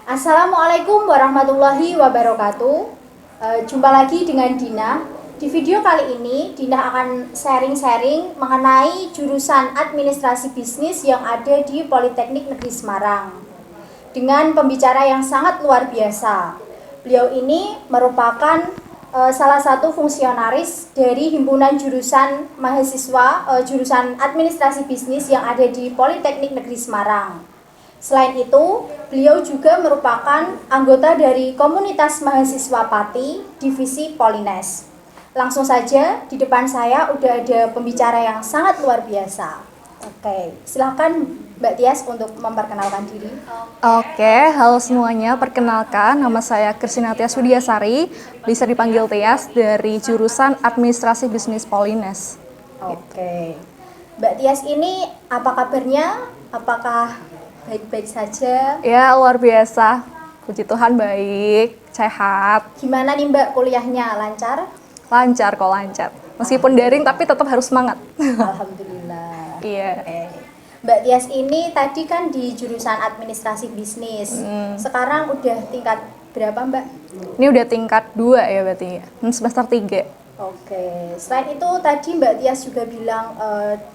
Assalamualaikum warahmatullahi wabarakatuh. Jumpa lagi dengan Dina. Di video kali ini, Dina akan sharing-sharing mengenai jurusan administrasi bisnis yang ada di Politeknik Negeri Semarang. Dengan pembicara yang sangat luar biasa. Beliau ini merupakan salah satu fungsionaris dari himpunan jurusan mahasiswa jurusan administrasi bisnis yang ada di Politeknik Negeri Semarang. Selain itu, beliau juga merupakan anggota dari komunitas mahasiswa Pati, divisi Polines. Langsung saja, di depan saya udah ada pembicara yang sangat luar biasa. Oke, silakan Mbak Tias untuk memperkenalkan diri. Oke, halo semuanya. Perkenalkan, nama saya Kristina Tias Widiasari, bisa dipanggil Tias dari jurusan Administrasi Bisnis Polines. Oke, Mbak Tias ini apa kabarnya? Apakah baik-baik saja? Ya, luar biasa. Puji Tuhan baik, sehat. Gimana nih Mbak kuliahnya? Lancar? Lancar kok, lancar. Meskipun daring tapi tetap harus semangat. Alhamdulillah. Iya. Oke. Mbak Tias ini tadi kan di jurusan administrasi bisnis. Sekarang udah tingkat berapa Mbak? Ini udah tingkat 2 ya berarti ya. Semester 3. Oke. Selain itu tadi Mbak Tias juga bilang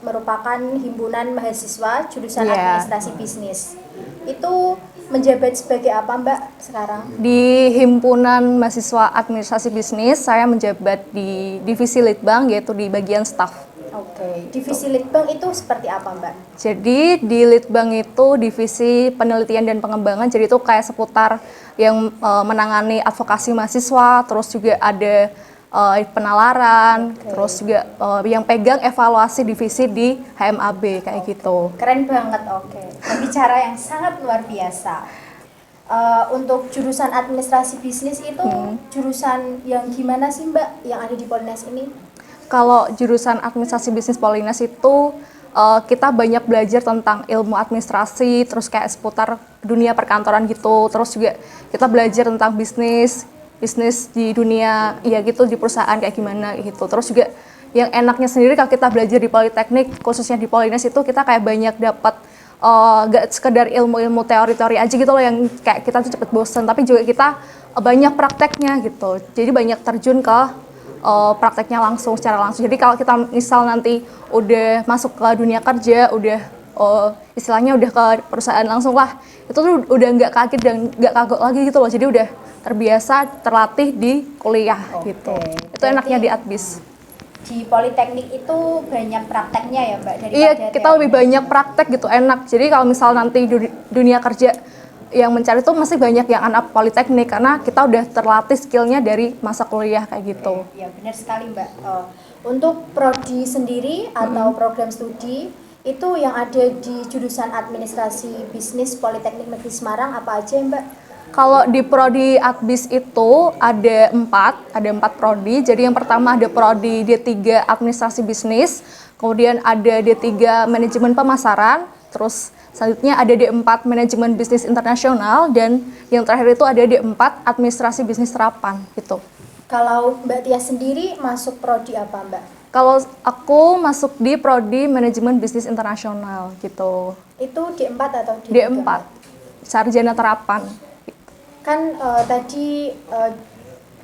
merupakan himpunan mahasiswa jurusan administrasi bisnis. Itu menjabat sebagai apa Mbak sekarang? Di himpunan mahasiswa administrasi bisnis, saya menjabat di divisi litbang, yaitu di bagian staff. Oke, divisi litbang itu seperti apa Mbak? Jadi di litbang itu divisi penelitian dan pengembangan, jadi itu kayak seputar yang menangani advokasi mahasiswa, terus juga ada penalaran, terus juga yang pegang evaluasi divisi di HMAB kayak gitu. Keren banget, oke. Pembicara yang sangat luar biasa. Untuk jurusan administrasi bisnis itu jurusan yang gimana sih Mbak yang ada di Polines ini? Kalau jurusan administrasi bisnis Polines itu kita banyak belajar tentang ilmu administrasi, terus kayak seputar dunia perkantoran gitu, terus juga kita belajar tentang bisnis di dunia ya gitu, di perusahaan kayak gimana gitu. Terus juga yang enaknya sendiri kalau kita belajar di Politeknik, khususnya di Polines itu kita kayak banyak dapat gak sekedar ilmu-ilmu teori-teori aja gitu loh yang kayak kita tuh cepet bosen, tapi juga kita banyak prakteknya gitu. Jadi banyak terjun ke prakteknya langsung, secara langsung. Jadi kalau kita misal nanti udah masuk ke dunia kerja, udah istilahnya udah ke perusahaan langsung lah, itu tuh udah nggak kaget dan nggak kagok lagi gitu loh. Jadi udah terbiasa, terlatih di kuliah gitu. Itu enaknya di Adbis. Di Politeknik itu banyak prakteknya ya Mbak? Iya, kita lebih banyak praktek gitu, enak. Jadi kalau misal nanti dunia kerja yang mencari tuh masih banyak yang anak Politeknik karena kita udah terlatih skillnya dari masa kuliah kayak gitu. Iya benar sekali Mbak. Untuk prodi sendiri atau program studi itu yang ada di jurusan administrasi bisnis Politeknik Negeri Semarang apa aja ya Mbak? Kalau di prodi Adbis itu ada 4 prodi. Jadi yang pertama ada prodi D3 Administrasi Bisnis, kemudian ada D3 Manajemen Pemasaran, terus selanjutnya ada D4 Manajemen Bisnis Internasional, dan yang terakhir itu ada D4 Administrasi Bisnis Terapan gitu. Kalau Mbak Tia sendiri masuk prodi apa Mbak? Kalau aku masuk di prodi Manajemen Bisnis Internasional gitu. Itu D4 atau D3? D4, Sarjana Terapan. Kan tadi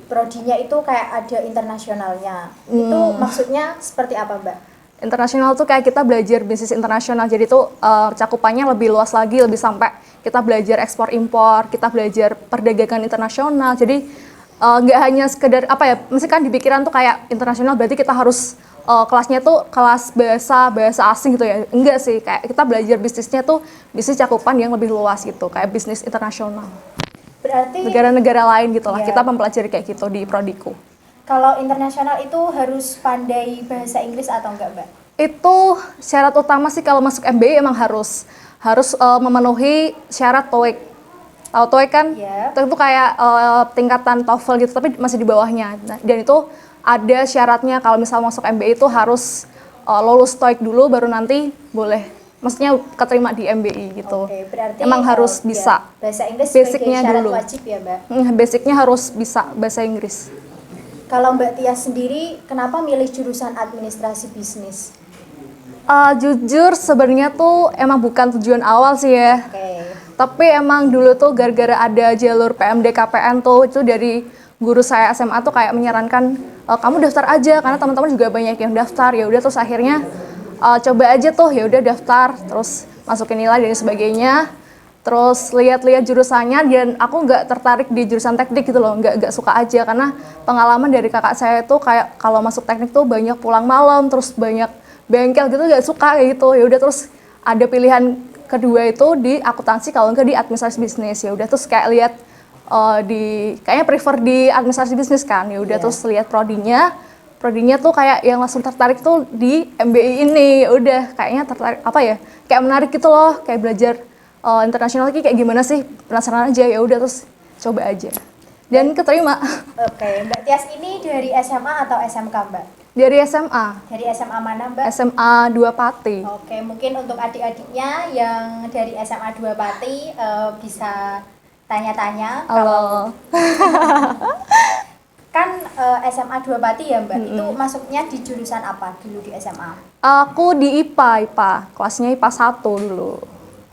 prodinya itu kayak ada internasionalnya. Itu maksudnya seperti apa Mbak? Internasional tuh kayak kita belajar bisnis internasional, jadi tuh cakupannya lebih luas lagi, lebih sampai kita belajar ekspor impor, kita belajar perdagangan internasional. Jadi nggak hanya sekedar apa ya, mesti kan di pikiran tuh kayak internasional berarti kita harus kelasnya tuh kelas bahasa asing gitu ya. Enggak sih, kayak kita belajar bisnisnya tuh bisnis cakupan yang lebih luas gitu, kayak bisnis internasional. Berarti Negara-negara lain gitu lah, ya, kita mempelajari kayak gitu di prodiku. kalau internasional itu harus pandai bahasa Inggris atau enggak Mbak? Itu syarat utama sih kalau masuk MBA, emang harus memenuhi syarat TOEIC. Tahu TOEIC kan? Yeah. Itu kayak tingkatan TOEFL gitu, tapi masih di bawahnya. Nah, dan itu ada syaratnya kalau misal masuk MBA itu harus lulus TOEIC dulu, baru nanti boleh, maksudnya keterima di MBI gitu. Oke, berarti emang harus bisa. Ya, bahasa Inggris Basicnya sebagai syarat dulu. wajib ya Mbak? Basicnya harus bisa bahasa Inggris. Kalau Mbak Tia sendiri, kenapa milih jurusan administrasi bisnis? Jujur sebenarnya tuh emang bukan tujuan awal sih ya. Oke. Tapi emang dulu tuh gara-gara ada jalur PMDKPN tuh, itu dari guru saya SMA tuh kayak menyarankan kamu daftar aja karena teman-teman juga banyak yang daftar. Ya udah terus akhirnya coba aja tuh, ya udah daftar, terus masukin nilai dan sebagainya. Terus lihat-lihat jurusannya dan aku nggak tertarik di jurusan teknik gitu loh, nggak suka aja karena pengalaman dari kakak saya itu kayak kalau masuk teknik tuh banyak pulang malam, terus banyak bengkel gitu, nggak suka kayak gitu. Ya udah terus ada pilihan kedua itu di akuntansi, kalau enggak di administrasi bisnis. Ya udah terus kayak lihat kayaknya prefer di administrasi bisnis kan. Ya udah terus lihat prodinya tuh kayak yang langsung tertarik tuh di MBI ini. Ya udah kayaknya tertarik apa ya, kayak menarik gitu loh, kayak belajar internasional kayak gimana sih, penasaran aja. Ya udah terus coba aja dan keterima. Oke, Mbak Tias ini dari SMA atau SMK, Mbak? Dari SMA. Dari SMA mana, Mbak? SMA 2 Pati. Oke, mungkin untuk adik-adiknya yang dari SMA 2 Pati bisa tanya-tanya. Halo. Kan SMA 2 Pati ya, Mbak, itu masuknya di jurusan apa dulu di SMA? Aku di IPA, kelasnya IPA 1 dulu.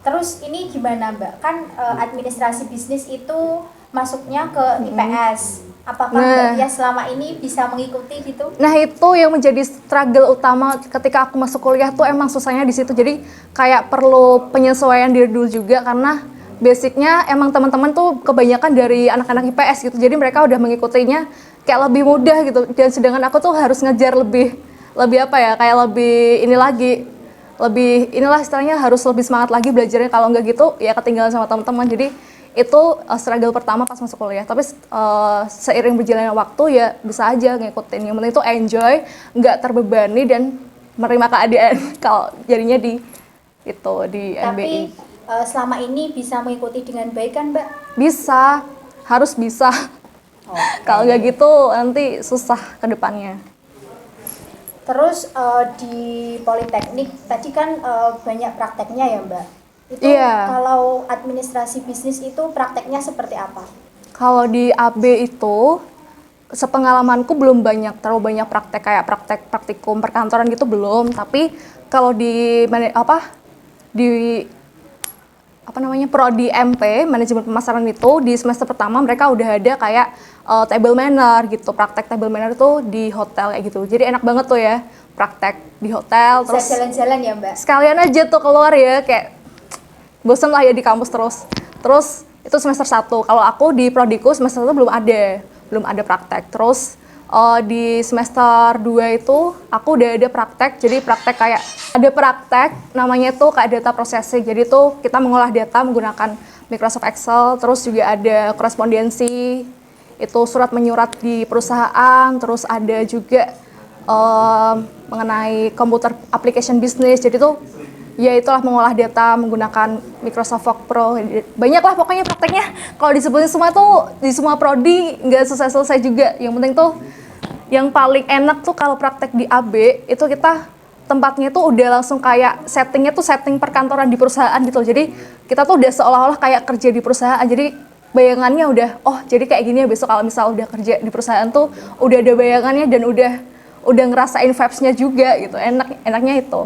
Terus ini gimana, Mbak? Kan administrasi bisnis itu masuknya ke IPS. Apakah Mbak Tias selama ini bisa mengikuti gitu? Nah itu yang menjadi struggle utama ketika aku masuk kuliah tuh, emang susahnya di situ. Jadi kayak perlu penyesuaian diri dulu juga karena basicnya emang teman-teman tuh kebanyakan dari anak-anak IPS gitu. Jadi mereka udah mengikutinya kayak lebih mudah gitu. Dan sedangkan aku tuh harus ngejar lebih apa ya, kayak lebih ini lagi, lebih inilah istilahnya harus lebih semangat lagi belajarnya. Kalau nggak gitu ya ketinggalan sama teman-teman. Jadi itu struggle pertama pas masuk kuliah. Tapi seiring berjalannya waktu ya bisa aja ngikutin. Yang penting itu enjoy, nggak terbebani dan menerima keadaan. Kalau jadinya di itu di MBI. Tapi selama ini bisa mengikuti dengan baik kan, Mbak? Bisa, harus bisa. Kalau nggak gitu nanti susah ke depannya. Terus di Politeknik tadi kan banyak prakteknya ya, Mbak? Itu kalau administrasi bisnis itu prakteknya seperti apa? Kalau di AB itu sepengalamanku belum terlalu banyak praktek kayak praktikum perkantoran gitu belum. Tapi kalau di prodi MP manajemen pemasaran itu di semester pertama mereka udah ada kayak table manner gitu, praktek table manner itu di hotel kayak gitu. Jadi enak banget tuh ya praktek di hotel. Bisa terus jalan-jalan ya, Mbak? Sekalian aja tuh keluar ya, kayak bosen lah ya di kampus terus itu semester 1. Kalau aku di prodiku semester 1 belum ada praktek. Terus di semester 2 itu aku udah ada praktek. Jadi praktek kayak ada praktek namanya tuh kayak data processing. Jadi tuh kita mengolah data menggunakan Microsoft Excel. Terus juga ada korespondensi, itu surat menyurat di perusahaan. Terus ada juga mengenai computer application business. Jadi tuh ya itulah mengolah data menggunakan Microsoft Work Pro. Banyak lah pokoknya prakteknya. Kalau disebutin semua tuh di semua prodi nggak selesai juga. Yang penting tuh yang paling enak tuh kalau praktek di AB itu kita tempatnya tuh udah langsung kayak settingnya tuh setting perkantoran di perusahaan gitu. Jadi kita tuh udah seolah-olah kayak kerja di perusahaan. Jadi bayangannya udah, oh jadi kayak gini ya besok kalau misal udah kerja di perusahaan tuh udah ada bayangannya dan udah ngerasain vibes-nya juga gitu. Enaknya itu.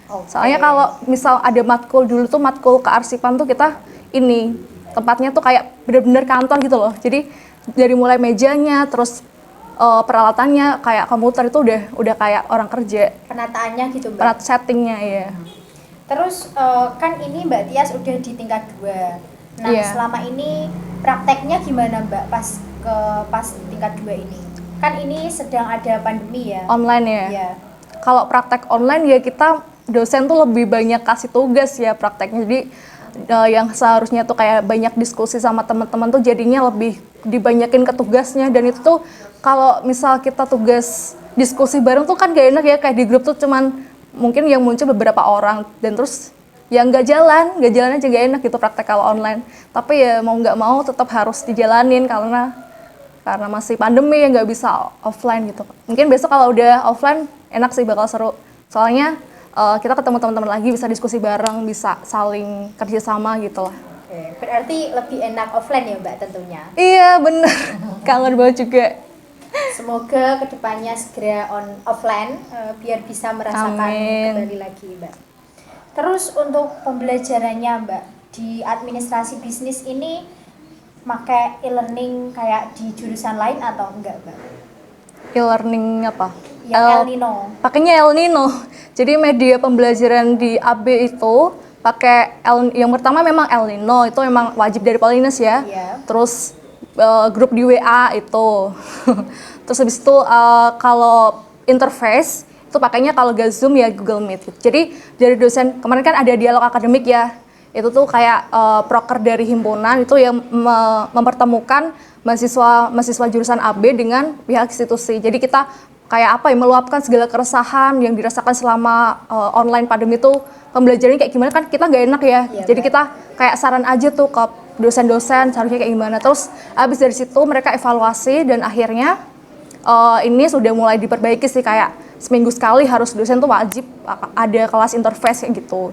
Okay. Soalnya kalau misal ada matkul dulu tuh matkul kearsipan tuh kita ini tempatnya tuh kayak bener-bener kantor gitu loh. Jadi dari mulai mejanya terus peralatannya kayak komputer itu udah kayak orang kerja. Penataannya gitu, Mbak. Penata settingnya ya. Terus kan ini Mbak Tias udah di tingkat 2. Nah, selama ini prakteknya gimana, Mbak, pas tingkat 2 ini? Kan ini sedang ada pandemi ya. Online ya. Iya. Kalau praktek online ya kita dosen tuh lebih banyak kasih tugas ya prakteknya. Jadi yang seharusnya tuh kayak banyak diskusi sama teman-teman tuh jadinya lebih dibanyakin ke tugasnya. Dan itu tuh kalau misal kita tugas diskusi bareng tuh kan gak enak ya, kayak di grup tuh cuman mungkin yang muncul beberapa orang dan terus yang gak jalan aja gak enak gitu praktek kalau online. Tapi ya mau nggak mau tetap harus dijalanin karena masih pandemi ya nggak bisa offline gitu. Mungkin besok kalau udah offline enak sih, bakal seru. Soalnya kita ketemu teman-teman lagi, bisa diskusi bareng, bisa saling kerjasama gitu lah. Oke, berarti lebih enak offline ya, Mbak, tentunya? Iya bener, kangen banget juga. Semoga kedepannya segera offline biar bisa merasakan kembali lagi, Mbak. Terus untuk pembelajarannya, Mbak, di administrasi bisnis ini pakai e-learning kayak di jurusan lain atau enggak, Mbak? E-learning apa? Ya, El Nino. Pakainya El Nino. Jadi media pembelajaran di AB itu pakai yang pertama memang El Nino, itu memang wajib dari Polines ya. Iya. Terus grup di WA itu. Terus habis itu kalau interface itu pakainya kalau gak Zoom ya Google Meet. Jadi dari dosen kemarin kan ada dialog akademik ya. Itu tuh kayak proker dari himpunan itu yang mempertemukan mahasiswa jurusan AB dengan pihak institusi. Jadi kita kayak apa ya, meluapkan segala keresahan yang dirasakan selama online pandemi itu, pembelajarannya kayak gimana, kan kita nggak enak ya. Iya, Jadi kita kayak saran aja tuh ke dosen-dosen seharusnya kayak gimana. Terus abis dari situ mereka evaluasi dan akhirnya ini sudah mulai diperbaiki sih, kayak seminggu sekali harus dosen tuh wajib ada kelas interface kayak gitu.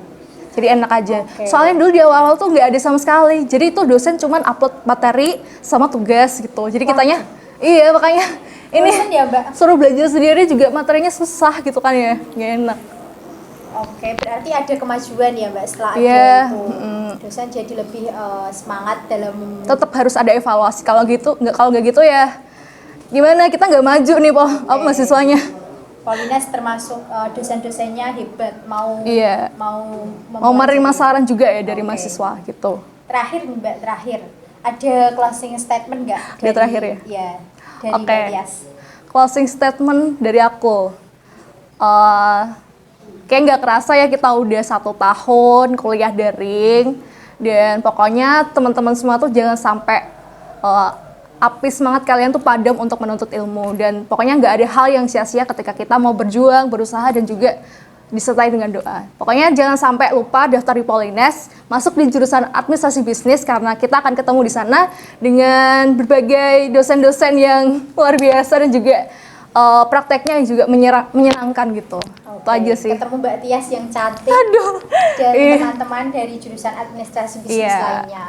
Jadi enak aja. Oke. Soalnya dulu di awal-awal tuh nggak ada sama sekali. Jadi itu dosen cuman upload materi sama tugas gitu. Jadi kitanya, iya makanya ini Bosen ya, Mbak? suruh belajar sendiri juga materinya susah gitu kan ya, nggak enak. Oke, berarti ada kemajuan ya, Mbak, setelah Iya, ada itu. Dosen jadi lebih semangat dalam Tetap harus ada evaluasi. Kalau nggak gitu ya gimana, kita nggak maju nih mahasiswanya. Polines termasuk dosen-dosennya hebat, Iya. mau Mau menerima mempelajari. saran juga ya dari Oke. mahasiswa gitu. Terakhir nih, Mbak, ada closing statement nggak? Ada terakhir ya? Iya, dari Oke. Mbak Tias. Closing statement dari aku. Kayak nggak kerasa ya kita udah 1 tahun kuliah daring, dan pokoknya teman-teman semua tuh jangan sampai api semangat kalian tuh padam untuk menuntut ilmu, dan pokoknya nggak ada hal yang sia-sia ketika kita mau berjuang, berusaha, dan juga disertai dengan doa. Pokoknya jangan sampai lupa daftar di Polines, masuk di jurusan administrasi bisnis, karena kita akan ketemu di sana dengan berbagai dosen-dosen yang luar biasa dan juga prakteknya yang juga menyenangkan gitu. Itu aja sih. Ketemu Mbak Tias yang cantik. Aduh. Dan Ih. teman-teman dari jurusan administrasi bisnis Iya. lainnya.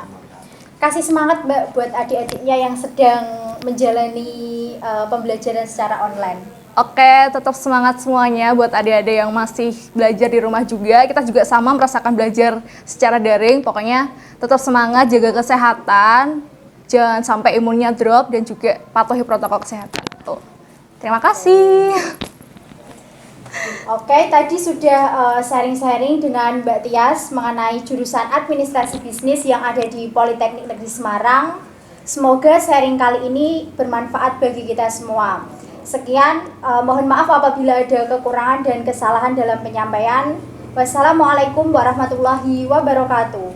Kasih semangat, Mbak, buat adik-adiknya yang sedang menjalani pembelajaran secara online. Oke, tetap semangat semuanya buat adik-adik yang masih belajar di rumah juga. Kita juga sama merasakan belajar secara daring. Pokoknya tetap semangat, jaga kesehatan, jangan sampai imunnya drop, dan juga patuhi protokol kesehatan. Tuh. Terima kasih. Oke, tadi sudah sharing-sharing dengan Mbak Tias mengenai jurusan administrasi bisnis yang ada di Politeknik Negeri Semarang. Semoga sharing kali ini bermanfaat bagi kita semua. Sekian, mohon maaf apabila ada kekurangan dan kesalahan dalam penyampaian. Wassalamualaikum warahmatullahi wabarakatuh.